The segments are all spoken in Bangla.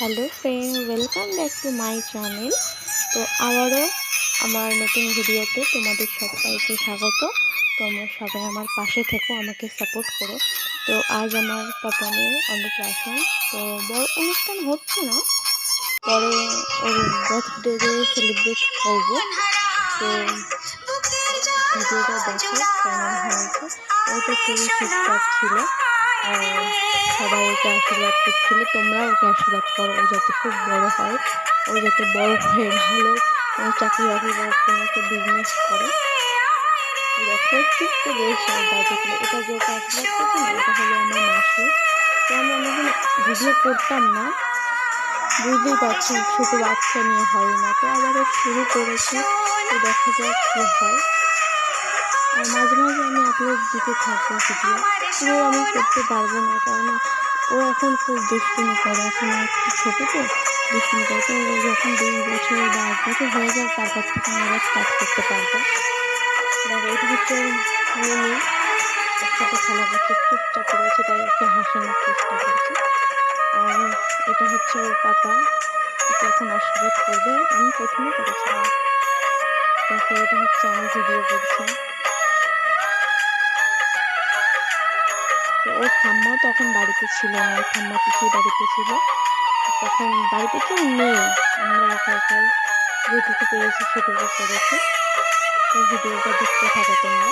Hello friend, welcome back to my channel. তো আবারও আমার নতুন ভিডিওতে তোমাদের সবাইকে স্বাগত। তোমরা সবাই আমার পাশে থেকো, আমাকে সাপোর্ট করো। তো আজ আমার পাপনের অন্নপ্রাশন। তো বড় অনুষ্ঠান হচ্ছে না, পরে ওর বার্থডে সেলিব্রেট করব। তো ভিডিওটা দেখো কেমন হয়েছে। ও তো খুবই ঠিকঠাক ছিল আর সবাই ওকে আশীর্বাদ করছিল। তোমরা ওকে আশীর্বাদ করো, ও যাতে খুব বড় হয়, ও যাতে বড় হয়ে ভালো কোনো চাকরি বাকরি বা কোনো একটা বিজনেস করে। দেখো চুপ করে রয়েছে ওর দাদুকে। এটা যে ওকে আশীর্বাদ করছে না, এটা হলো আমার মাসি। তো আমি অনেকদিন ভিডিও করতাম না, বুঝতেই পারছি ছোটো বাচ্চা নিয়ে হয় না, তো আবারও শুরু করেছি। তো দেখা যাক কী হয়। আর মাঝে মাঝে আমি আপলোড দিতে থাকবো ভিডিও, পুরো আমি করতে পারবো না, কেননা ও এখন খুব দুষ্টুমি করে। এখন একটু ছোটো তো দুষ্টুমি করে। তো ও যখন 2 বছর বা 1 বছর হয়ে যায় তারপর থেকে আমি আবার স্টার্ট করতে পারবো। দেখো এটা হচ্ছে ওর মিনি, ওর সাথে খেলা করছে, চুপচাপ রয়েছে, তাই ওকে হাসানোর চেষ্টা করছি। আর এটা হচ্ছে ওর পাপা, ওকে এখন আশীর্বাদ করবে। আমি প্রথমে করেছিলাম। দেখো এটা হচ্ছে আমি ভিডিও করছি। তো ওর ঠাম্মাও তখন বাড়িতে ছিল না, ওর ঠাম্মা পিসির বাড়িতে ছিল। তখন বাড়িতে কেউ নেই, আমরা একা একাই যেটুকু পেরেছি সেটুকু করেছি। তো ভিডিওটা দেখতে থাকো তোমরা।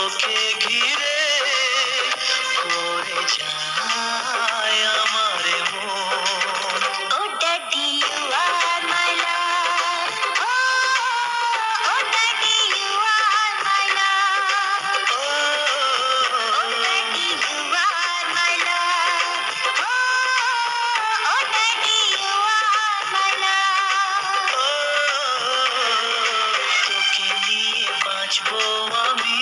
তোকে ঘিরে পড়ে যায় আমার মন। Oh daddy, you are my love. Oh daddy, you are my love. Oh daddy, you are my love. Oh daddy, you are my love. তোকে নিয়ে বাঁচবো আমি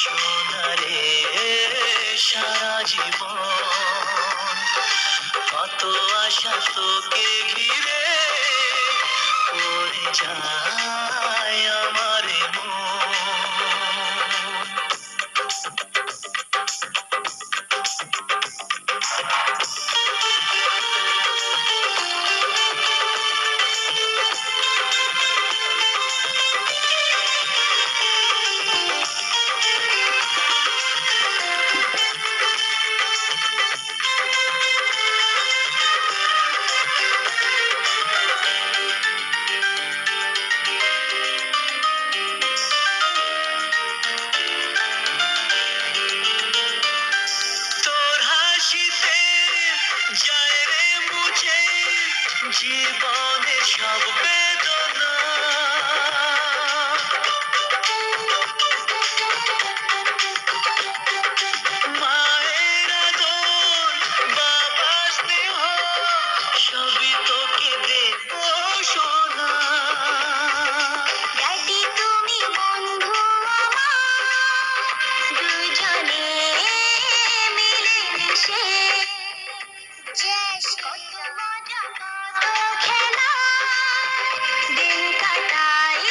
সোনারে সারা জীবন। কত আশা তোকে ঘিরে পড়ে যায় আমার মন। তোর হাসিতে যায় রে মুছে জীবনের সব বেদনা। মায়ের আদর, বাবার স্নেহ সবই তোকে দেব সোনা। ড্যাডি তুমি বন্ধু আমার, দুজনে মিলেমিশে কত মজা কত খেলা দিন কাটাই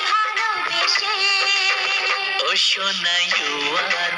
ভালোবেসে। ও সোনা, you are